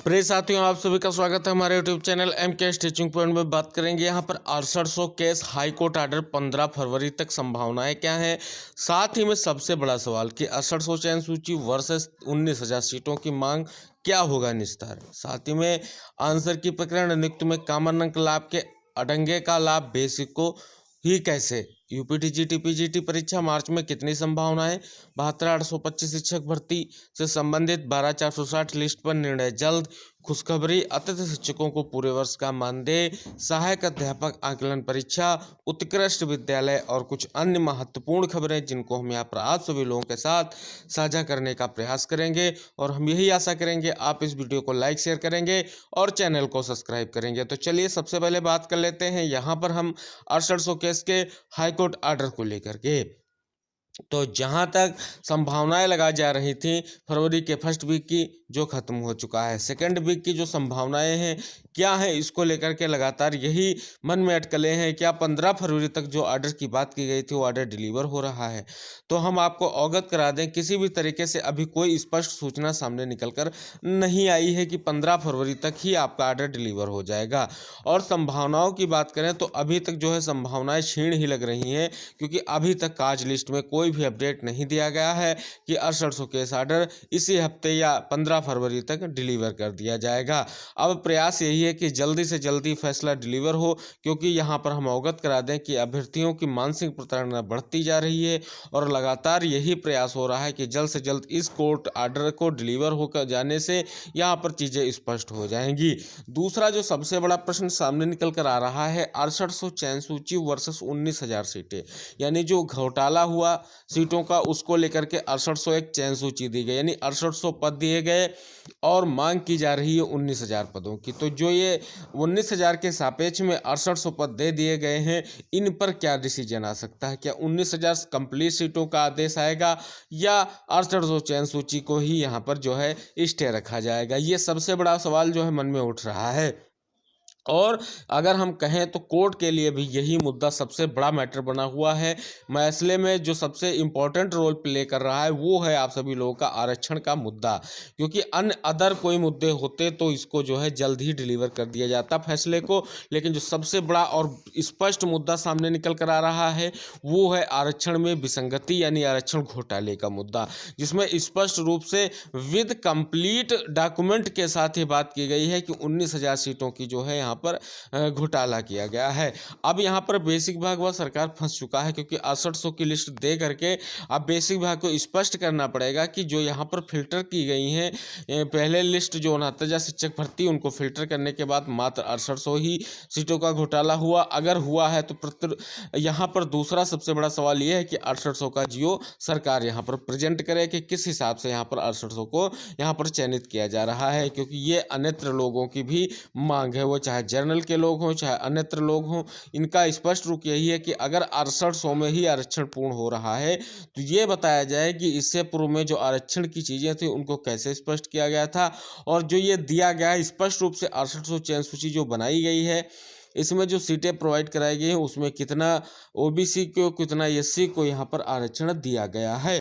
प्रिय साथियों, आप सभी का स्वागत है हमारे यूट्यूब चैनल एम के स्टिचिंग पॉइंट में। बात करेंगे यहाँ पर 6800 केस हाई कोर्ट आर्डर 15 फरवरी तक संभावनाएं क्या हैं। साथ ही में सबसे बड़ा सवाल कि 6800 चयन सूची वर्सेस 19,000 सीटों की मांग क्या होगा निस्तार। साथ ही में आंसर की प्रकरण नियुक्त में कॉमन अंक लाभ के अडंगे का लाभ बेसिक को ही कैसे। यूपीटीजीटी पीजीटी परीक्षा मार्च में कितनी संभावनाएं। 72,825 शिक्षक भर्ती से संबंधित 12,460 लिस्ट पर निर्णय जल्द। खुशखबरी, अतिथि शिक्षकों को पूरे वर्ष का मानदेय। सहायक अध्यापक आकलन परीक्षा, उत्कृष्ट विद्यालय और कुछ अन्य महत्वपूर्ण खबरें जिनको हम यहाँ पर आप सभी लोगों के साथ साझा करने का प्रयास करेंगे। और हम यही आशा करेंगे आप इस वीडियो को लाइक शेयर करेंगे और चैनल को सब्सक्राइब करेंगे। तो चलिए सबसे पहले बात कर लेते हैं यहाँ पर हम 6800 केस के हाई कोर्ट आर्डर को लेकर के। तो जहां तक संभावनाएं लगाई जा रही थी फरवरी के फर्स्ट वीक की, जो खत्म हो चुका है। सेकंड वीक की जो संभावनाएं हैं क्या है, इसको लेकर के लगातार यही मन में अटकलें हैं। क्या 15 फरवरी तक जो ऑर्डर की बात की गई थी वो ऑर्डर डिलीवर हो रहा है। तो हम आपको अवगत करा दें, किसी भी तरीके से अभी कोई स्पष्ट सूचना सामने निकल कर नहीं आई है कि 15 फरवरी तक ही आपका ऑर्डर डिलीवर हो जाएगा। और संभावनाओं की बात करें तो अभी तक जो है संभावनाएं क्षीण ही लग रही हैं, क्योंकि अभी तक काज लिस्ट में कोई भी अपडेट नहीं दिया गया है कि 6800 केस ऑर्डर इसी हफ्ते या 15 फरवरी तक डिलीवर कर दिया जाएगा। अब प्रयास यही है कि जल्दी से जल्दी फैसला डिलीवर हो, क्योंकि यहाँ पर हम अवगत करा दें कि अभ्यर्थियों की मानसिक प्रताड़ना बढ़ती जा रही है और लगातार यही प्रयास हो रहा है कि जल्द से जल्द इस कोर्ट ऑर्डर को डिलीवर होकर जाने से यहाँ पर चीज़ें स्पष्ट हो जाएंगी। दूसरा जो सबसे बड़ा प्रश्न सामने निकल कर आ रहा है, 6800 चयन सूची वर्सेस 19,000 सीटें, यानी जो घोटाला हुआ सीटों का उसको लेकर के 6801 चयन सूची दी गई, यानी 6800 पद दिए गए और मांग की जा रही है 19,000 पदों की। तो जो ये 19,000 के सापेक्ष में 6800 पद दे दिए गए हैं, इन पर क्या डिसीजन आ सकता है। क्या 19,000 कंप्लीट सीटों का आदेश आएगा या 6800 चयन सूची को ही यहाँ पर जो है स्टे रखा जाएगा। ये सबसे बड़ा सवाल जो है मन में उठ रहा है। और अगर हम कहें तो कोर्ट के लिए भी यही मुद्दा सबसे बड़ा मैटर बना हुआ है। मसले में जो सबसे इम्पोर्टेंट रोल प्ले कर रहा है वो है आप सभी लोगों का आरक्षण का मुद्दा, क्योंकि अन्य अदर कोई मुद्दे होते तो इसको जो है जल्द ही डिलीवर कर दिया जाता फैसले को। लेकिन जो सबसे बड़ा और स्पष्ट मुद्दा सामने निकल कर आ रहा है वो है आरक्षण में विसंगति, यानी आरक्षण घोटाले का मुद्दा, जिसमें स्पष्ट रूप से विद कंप्लीट डॉक्यूमेंट के साथ ही बात की गई है कि 19,000 सीटों की जो है यहाँ पर घोटाला किया गया है। अब यहाँ पर बेसिक विभाग व सरकार फंस चुका है, क्योंकि 6800 की लिस्ट दे करके अब बेसिक विभाग को स्पष्ट करना पड़ेगा कि जो यहाँ पर फिल्टर की गई हैं, पहले लिस्ट जो 69,000 शिक्षक भर्ती उनको फिल्टर करने के बाद मात्र 6800 ही सीटों का घोटाला हुआ। अगर हुआ है तो यहाँ पर दूसरा सबसे बड़ा सवाल ये है कि 6800 का जियो सरकार यहाँ पर प्रेजेंट करे कि किस हिसाब से यहाँ पर 6800 को यहाँ पर चयनित किया जा रहा है, क्योंकि ये अन्यत्र लोगों की भी मांग है, वो चाहे जर्नल के लोग हों चाहे अन्यत्र लोग हों। इनका स्पष्ट रुख यही है कि अगर 6800 में ही आरक्षण पूर्ण हो रहा है तो ये बताया जाए कि इससे पूर्व में जो आरक्षण की चीज़ें थी उनको कैसे स्पष्ट किया गया था। और जो ये दिया गया है स्पष्ट रूप से 6800 चयन सूची जो बनाई गई है, इसमें जो सीटें प्रोवाइड कराई गई हैं उसमें कितना ओबीसी को कितना एससी को यहाँ पर आरक्षण दिया गया है।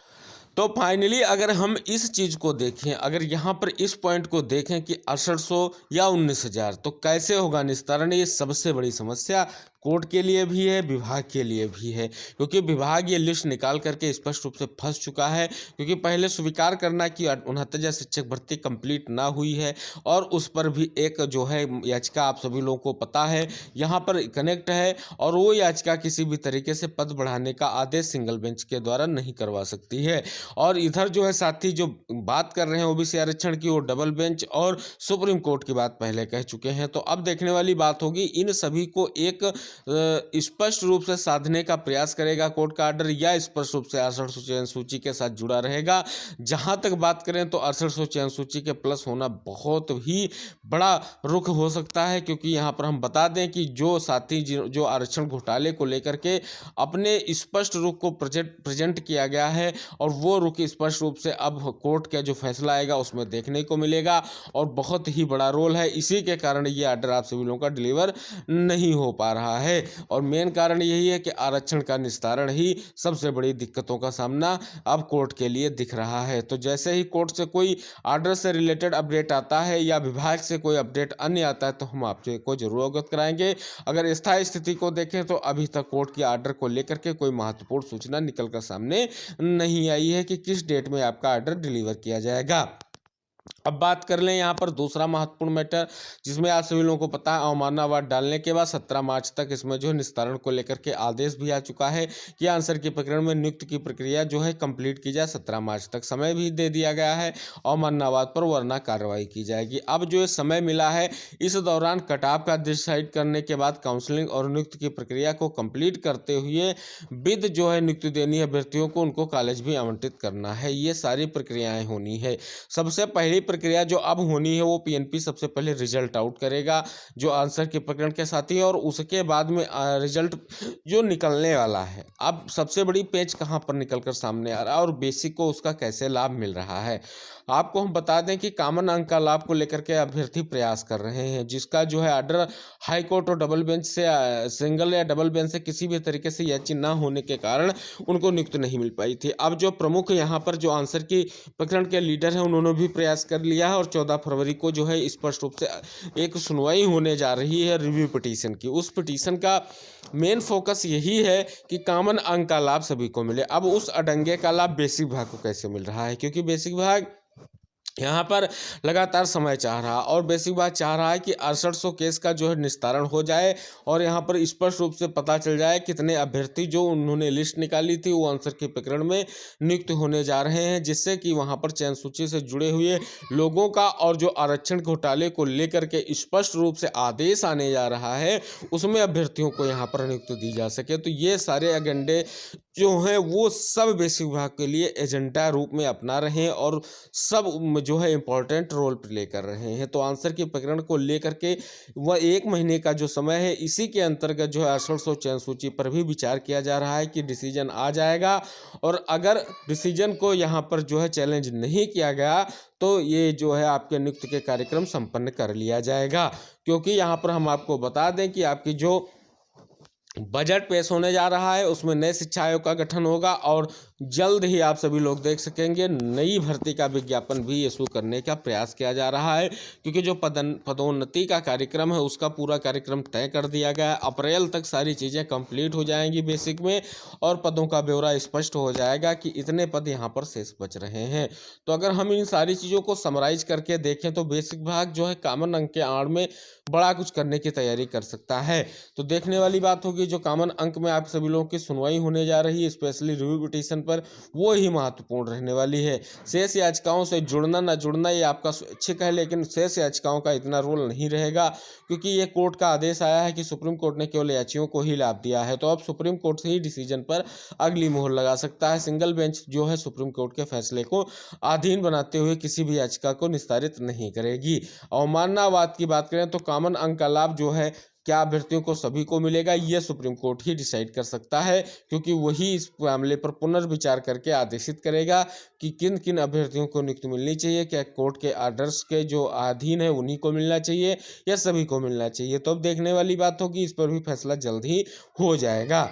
तो फाइनली अगर हम इस चीज़ को देखें, अगर यहाँ पर इस पॉइंट को देखें कि 6800 या 19,000 तो कैसे होगा निस्तारण, ये सबसे बड़ी समस्या कोर्ट के लिए भी है, विभाग के लिए भी है, क्योंकि विभाग ये लिस्ट निकाल करके स्पष्ट रूप से फंस चुका है। क्योंकि पहले स्वीकार करना कि 69,000 शिक्षक भर्ती कंप्लीट ना हुई है और उस पर भी एक जो है याचिका आप सभी लोगों को पता है यहाँ पर कनेक्ट है, और वो याचिका किसी भी तरीके से पद बढ़ाने का आदेश सिंगल बेंच के द्वारा नहीं करवा सकती है। और इधर जो है साथी जो बात कर रहे हैं ओबीसी आरक्षण की, वो डबल बेंच और सुप्रीम कोर्ट की बात पहले कह चुके हैं। तो अब देखने वाली बात होगी इन सभी को एक स्पष्ट रूप से साधने का प्रयास करेगा कोर्ट का आर्डर, या स्पष्ट रूप से 6800 चयन सूची के साथ जुड़ा रहेगा। जहां तक बात करें तो 6800 चयन सूची के प्लस होना बहुत ही बड़ा रुख हो सकता है, क्योंकि यहां पर हम बता दें कि जो साथी जो आरक्षण घोटाले को लेकर के अपने स्पष्ट रुख को प्रेजेंट किया गया है, और वो रुख स्पष्ट रूप से अब कोर्ट का जो फैसला आएगा उसमें देखने को मिलेगा, और बहुत ही बड़ा रोल है। इसी के कारण ये आर्डर आप सभी लोगों का डिलीवर नहीं हो पा रहा है। है। और मेन कारण यही है कि आरक्षण का निस्तारण ही सबसे बड़ी दिक्कतों का सामना अब कोर्ट के लिए दिख रहा है। तो जैसे ही कोर्ट से कोई आर्डर से रिलेटेड अपडेट आता है या विभाग से कोई अपडेट अन्य आता है तो हम आपसे को जरूर अवगत कराएंगे। अगर स्थायी स्थिति को देखें तो अभी तक कोर्ट की आर्डर को लेकर के कोई महत्वपूर्ण सूचना निकल कर सामने नहीं आई है कि किस डेट में आपका आर्डर डिलीवर किया जाएगा। अब बात कर लें यहाँ पर दूसरा महत्वपूर्ण मैटर, जिसमें आप सभी लोगों को पता है अवमानना वाद डालने के बाद 17 मार्च तक इसमें जो है निस्तारण को लेकर के आदेश भी आ चुका है कि आंसर की प्रकरण में नियुक्ति की प्रक्रिया जो है कंप्लीट की जाए। 17 मार्च तक समय भी दे दिया गया है अवमानना वाद पर, वरना कार्रवाई की जाएगी। अब जो है समय मिला है, इस दौरान कटाव का डिसाइड करने के बाद काउंसलिंग और नियुक्ति की प्रक्रिया को कंप्लीट करते हुए विद जो है नियुक्ति देनी है अभ्यर्थियों को, उनको कॉलेज भी आवंटित करना है। ये सारी प्रक्रियाएं होनी है। सबसे पहली प्रक्रिया जो अब होनी है वो पीएनपी सबसे पहले रिजल्ट आउट करेगा जो आंसर के प्रकरण के साथ ही, और उसके बाद में रिजल्ट जो निकलने वाला है। अब सबसे बड़ी पेच कहां पर निकलकर सामने आ रहा है और बेसिक को उसका कैसे लाभ मिल रहा है। आपको हम बता दें कि कॉमन अंक का लाभ को लेकर के अभ्यर्थी प्रयास कर रहे हैं, जिसका जो है आर्डर हाई कोर्ट और डबल बेंच से सिंगल या डबल बेंच से किसी भी तरीके से याची ना होने के कारण उनको नियुक्ति नहीं मिल पाई थी। अब जो प्रमुख यहाँ पर जो आंसर की प्रकरण के लीडर हैं उन्होंने भी प्रयास कर लिया है और 14 फरवरी को जो है स्पष्ट रूप से एक सुनवाई होने जा रही है रिव्यू पिटीशन की। उस पिटीशन का मेन फोकस यही है कि कॉमन अंक का लाभ सभी को मिले। अब उस अडंगे का लाभ बेसिक विभाग को कैसे मिल रहा है, क्योंकि बेसिक विभाग यहाँ पर लगातार समय चाह रहा और बेसिक बात चाह रहा है कि 6800 केस का जो है निस्तारण हो जाए और यहाँ पर स्पष्ट रूप से पता चल जाए कितने अभ्यर्थी जो उन्होंने लिस्ट निकाली थी वो आंसर के प्रकरण में नियुक्त होने जा रहे हैं, जिससे कि वहाँ पर चयन सूची से जुड़े हुए लोगों का और जो आरक्षण घोटाले को लेकर के स्पष्ट रूप से आदेश आने जा रहा है उसमें अभ्यर्थियों को यहाँ पर नियुक्ति दी जा सके। तो ये सारे एजेंडे जो हैं वो सब बेसिक विभाग के लिए एजेंडा रूप में अपना रहे हैं और सब जो है इम्पोर्टेंट रोल प्ले कर रहे हैं। तो आंसर के प्रकरण को लेकर के वह 1 महीने का जो समय है, इसी के अंतर्गत जो है 6800 चयन सूची पर भी विचार किया जा रहा है कि डिसीजन आ जाएगा। और अगर डिसीजन को यहाँ पर जो है चैलेंज नहीं किया गया तो ये जो है आपके नियुक्ति के कार्यक्रम संपन्न कर लिया जाएगा। क्योंकि यहाँ पर हम आपको बता दें कि आपकी जो बजट पेश होने जा रहा है उसमें नए शिक्षा आयोग का गठन होगा और जल्द ही आप सभी लोग देख सकेंगे नई भर्ती का विज्ञापन भी इशू करने का प्रयास किया जा रहा है, क्योंकि जो पदोन्नति का कार्यक्रम है उसका पूरा कार्यक्रम तय कर दिया गया है। अप्रैल तक सारी चीज़ें कंप्लीट हो जाएंगी बेसिक में और पदों का ब्यौरा स्पष्ट हो जाएगा कि इतने पद यहाँ पर शेष बच रहे हैं। तो अगर हम इन सारी चीज़ों को समराइज करके देखें तो बेसिक विभाग जो है कॉमन अंक के आड़ में बड़ा कुछ करने की तैयारी कर सकता है। तो देखने वाली बात होगी जो कॉमन अंक में आप सभी लोगों की सुनवाई होने जा रही है स्पेशली रिव्यू पिटीशन पर, वो ही महत्वपूर्ण रहने वाली है। शेष याचिकाओं से जुड़ना ना जुड़ना ये आपका स्वैच्छिक है, लेकिन शेष याचिकाओं का इतना रोल नहीं रहेगा क्योंकि ये कोर्ट का आदेश आया है कि सुप्रीम कोर्ट ने केवल याचिकाओं को ही लाभ दिया है। तो अब सुप्रीम कोर्ट से ही डिसीजन पर अगली मोहर लगा सकता है। सिंगल बेंच जो है सुप्रीम कोर्ट के फैसले को अधीन बनाते हुए किसी भी याचिका को निस्तारित नहीं करेगी। अवमानना वाद की बात करें तो कॉमन अंक का लाभ जो है क्या अभ्यर्थियों को सभी को मिलेगा, ये सुप्रीम कोर्ट ही डिसाइड कर सकता है, क्योंकि वही इस मामले पर पुनर्विचार करके आदेशित करेगा कि किन किन अभ्यर्थियों को नियुक्ति मिलनी चाहिए। क्या कोर्ट के आर्डर्स के जो अधीन है उन्हीं को मिलना चाहिए या सभी को मिलना चाहिए। तो अब देखने वाली बात होगी, इस पर भी फैसला जल्द ही हो जाएगा।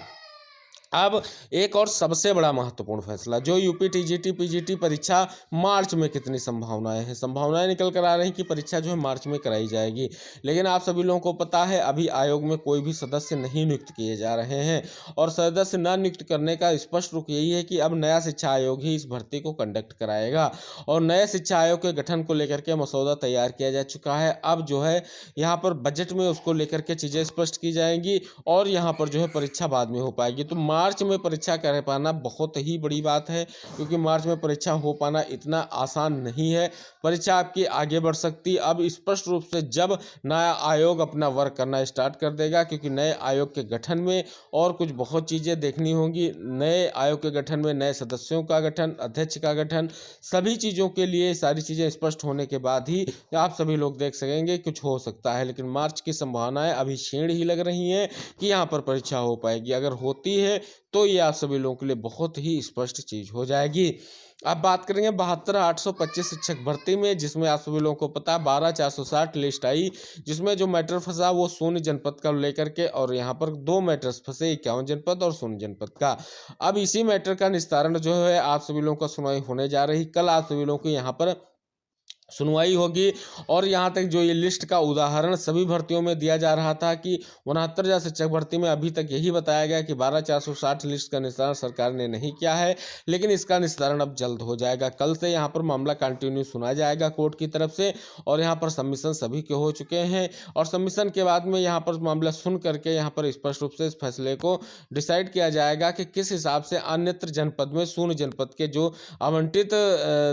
अब एक और सबसे बड़ा महत्वपूर्ण फैसला, जो यूपी टीजीटी पीजीटी परीक्षा मार्च में कितनी संभावनाएं हैं। संभावनाएं निकल कर आ रही कि परीक्षा जो है मार्च में कराई जाएगी, लेकिन आप सभी लोगों को पता है अभी आयोग में कोई भी सदस्य नहीं नियुक्त किए जा रहे हैं और सदस्य न नियुक्त करने का स्पष्ट रुख यही है कि अब नया शिक्षा आयोग ही इस भर्ती को कंडक्ट कराएगा और नए शिक्षा आयोग के गठन को लेकर के मसौदा तैयार किया जा चुका है। अब जो है यहाँ पर बजट में उसको लेकर के चीज़ें स्पष्ट की जाएंगी और यहाँ पर जो है परीक्षा बाद में हो पाएगी। तो मार्च में परीक्षा कर पाना बहुत ही बड़ी बात है, क्योंकि मार्च में परीक्षा हो पाना इतना आसान नहीं है। परीक्षा आपकी आगे बढ़ सकती अब स्पष्ट रूप से जब नया आयोग अपना वर्क करना स्टार्ट कर देगा, क्योंकि नए आयोग के गठन में और कुछ बहुत चीज़ें देखनी होंगी। नए आयोग के गठन में नए सदस्यों का गठन, अध्यक्ष का गठन, सभी चीज़ों के लिए सारी चीज़ें स्पष्ट होने के बाद ही आप सभी लोग देख सकेंगे कुछ हो सकता है। लेकिन मार्च की संभावनाएं अभी क्षीण ही लग रही हैं कि यहाँ पर परीक्षा हो पाएगी। अगर होती है तो ये आप सभी लोगों के लिए बहुत ही स्पष्ट चीज़ हो जाएगी। अब बात करेंगे 72,825 शिक्षक भर्ती में, जिसमें आप सभी लोगों को पता है 12,460 लिस्ट आई, जिसमें जो मैटर फंसा वो शून्य जनपद का लेकर के, और यहाँ पर 2 मैटर्स फंसे 51 जनपद और शून्य जनपद का। अब इसी मैटर का निस्तारण जो है आप सभी लोगों का सुनवाई होने जा रही। कल आप सभी लोगों को यहाँ पर सुनवाई होगी। और यहाँ तक जो ये लिस्ट का उदाहरण सभी भर्तियों में दिया जा रहा था कि 69,000 शिक्षक भर्ती में अभी तक यही बताया गया कि 12,460 लिस्ट का निस्तारण सरकार ने नहीं किया है, लेकिन इसका निस्तारण अब जल्द हो जाएगा। कल से यहाँ पर मामला कंटिन्यू सुना जाएगा कोर्ट की तरफ से, और यहाँ पर सबमिशन सभी के हो चुके हैं, और सबमिशन के बाद में यहाँ पर मामला सुन करके यहाँ पर स्पष्ट रूप से इस फैसले को डिसाइड किया जाएगा कि किस हिसाब से अन्यत्र जनपद में शून्य जनपद के जो आवंटित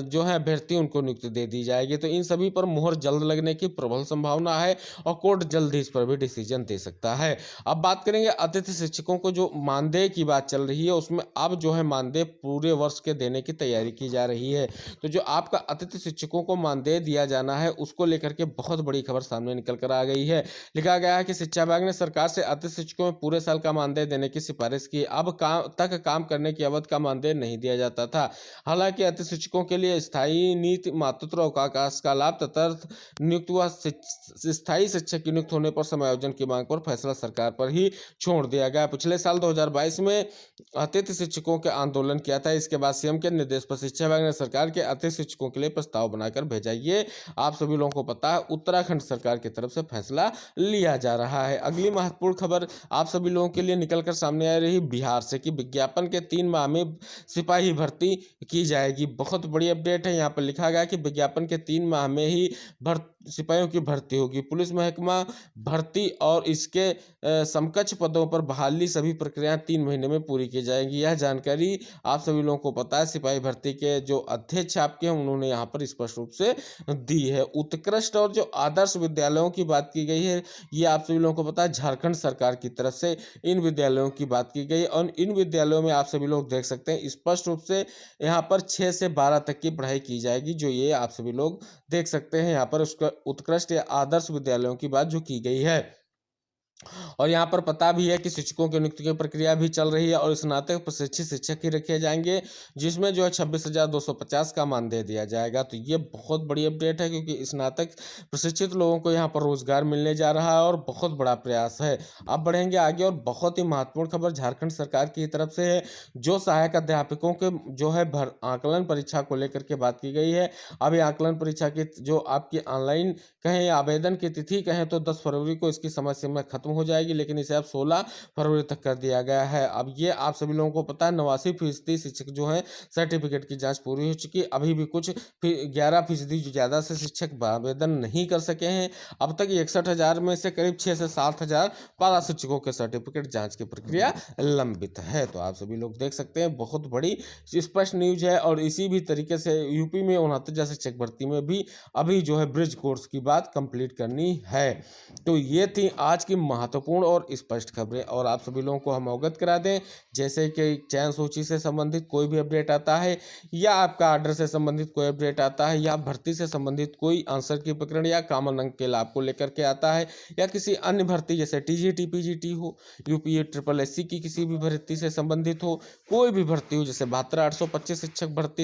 जो है अभ्यर्थी उनको नियुक्ति दे दी जाएगी। तो इन सभी पर मुहर जल्द लगने की प्रबल संभावना है, और कोर्ट जल्द ही इस पर भी डिसीजन दे सकता है। अब बात करेंगे अतिथि शिक्षकों को जो मानदेय की बात चल रही है, उसमें अब जो है मानदेय पूरे वर्ष के देने की तैयारी की जा रही है। तो जो आपका अतिथि शिक्षकों को मानदेय दिया जाना है, उसको लेकर के बहुत बड़ी खबर सामने निकल कर आ गई है। लिखा गया है कि शिक्षा विभाग ने सरकार से अतिथि शिक्षकों में पूरे साल का मानदेय देने की सिफारिश की। अब काम करने की अवधि का मानदेय नहीं दिया जाता था। हालांकि अतिथि शिक्षकों के लिए स्थायी नीति मातृत्व अवकाश का लाभ तथा नियुक्त हुआ स्थायी शिक्षक की नियुक्त होने पर समायोजन की मांग पर फैसला सरकार पर ही छोड़ दिया गया। पिछले साल 2022 में अतिथि शिक्षकों के आंदोलन किया था। इसके बाद सीएम के निर्देश पर शिक्षा विभाग ने सरकार के अतिथि शिक्षकों के लिए प्रस्ताव बनाकर भेजा। ये आप सभी लोगों को पता है, उत्तराखंड सरकार की तरफ से फैसला लिया जा रहा है। अगली महत्वपूर्ण खबर आप सभी लोगों के लिए निकलकर सामने आ रही बिहार से कि विज्ञापन के 3 माह में सिपाही भर्ती की जाएगी। बहुत बड़ी अपडेट है। यहाँ पर लिखा गया कि विज्ञापन के 3 माह में ही सिपाहियों की भर्ती होगी। पुलिस महकमा भर्ती और इसके समकक्ष पदों पर बहाली सभी प्रक्रियाएं 3 महीने में पूरी की जाएंगी। यह जानकारी आप सभी लोगों को पता है, सिपाही भर्ती के जो अध्यक्ष आपके हैं उन्होंने यहाँ पर स्पष्ट रूप से दी है। उत्कृष्ट और जो आदर्श विद्यालयों की बात की गई है, ये आप सभी लोगों को पता है झारखंड सरकार की तरफ से इन विद्यालयों की बात की गई, और इन विद्यालयों में आप सभी लोग देख सकते हैं स्पष्ट रूप से यहाँ पर 6 से 12 तक की पढ़ाई की जाएगी, जो ये आप सभी लोग देख सकते हैं। यहाँ पर उसका उत्कृष्ट या आदर्श विद्यालयों की बात जो की गई है। और यहाँ पर पता भी है कि शिक्षकों की नियुक्ति की प्रक्रिया भी चल रही है, और स्नातक प्रशिक्षित शिक्षक ही रखे जाएंगे, जिसमें जो है 26,250 का मानदेय दिया जाएगा। तो ये बहुत बड़ी अपडेट है, क्योंकि स्नातक प्रशिक्षित लोगों को यहाँ पर रोजगार मिलने जा रहा है, और बहुत बड़ा प्रयास है। अब बढ़ेंगे आगे, और बहुत ही महत्वपूर्ण खबर झारखंड सरकार की तरफ से है। जो सहायक अध्यापकों के जो है आकलन परीक्षा को लेकर के बात की गई है। अब ये आकलन परीक्षा की जो आपकी ऑनलाइन कहें आवेदन की तिथि कहें तो 10 फरवरी को इसकी समय सीमा खत्म हो जाएगी, लेकिन इसे अब 16 फरवरी तक कर दिया गया है। अब ये आप सभी लोगों को पता है 89% शिक्षक जो हैं सर्टिफिकेट की जांच पूरी हो चुकी है। अभी भी कुछ 11% जो ज़्यादा से शिक्षक आवेदन नहीं कर सके हैं। अब तक 61,000 में से करीब 6 से 7,000 पारा शिक्षकों के सर्टिफिकेट जाँच की प्रक्रिया लंबित है। तो आप सभी लोग देख सकते हैं, बहुत बड़ी स्पष्ट न्यूज है। और इसी भी तरीके से यूपी में 69,000 शिक्षक भर्ती में भी अभी जो है ब्रिज कोर्स की बात कंप्लीट करनी है। तो ये थी आज की महत्वपूर्ण और स्पष्ट खबरें, और आप सभी लोगों को हम अवगत करा दें, जैसे कि चयन सूची से संबंधित कोई भी अपडेट आता है, या आपका आर्डर से संबंधित कोई अपडेट आता है, या भर्ती से संबंधित कोई आंसर की प्रकरण या कॉमन अंक के लाभ को लेकर के आता है, या किसी अन्य भर्ती जैसे टीजीटी पीजीटी हो, यूपीए ट्रिपल एससी की किसी भी भर्ती से संबंधित हो, कोई भी भर्ती हो जैसे 72,825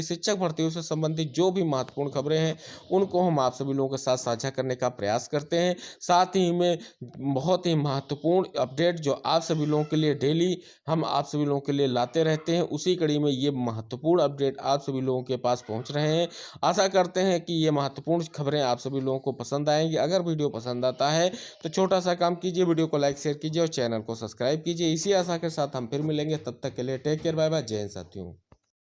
शिक्षक भर्तियों से संबंधित जो भी महत्वपूर्ण खबरें हैं, उनको हम आप सभी लोगों के साथ साझा करने का प्रयास करते हैं। साथ ही में बहुत ही महत्वपूर्ण अपडेट जो आप सभी लोगों के लिए डेली हम आप सभी लोगों के लिए लाते रहते हैं, उसी कड़ी में ये महत्वपूर्ण अपडेट आप सभी लोगों के पास पहुंच रहे हैं। आशा करते हैं कि ये महत्वपूर्ण खबरें आप सभी लोगों को पसंद आएंगी। अगर वीडियो पसंद आता है तो छोटा सा काम कीजिए, वीडियो को लाइक शेयर कीजिए और चैनल को सब्सक्राइब कीजिए। इसी आशा के साथ हम फिर मिलेंगे, तब तक के लिए टेक केयर, बाय बाय, जय हिंद साथियों।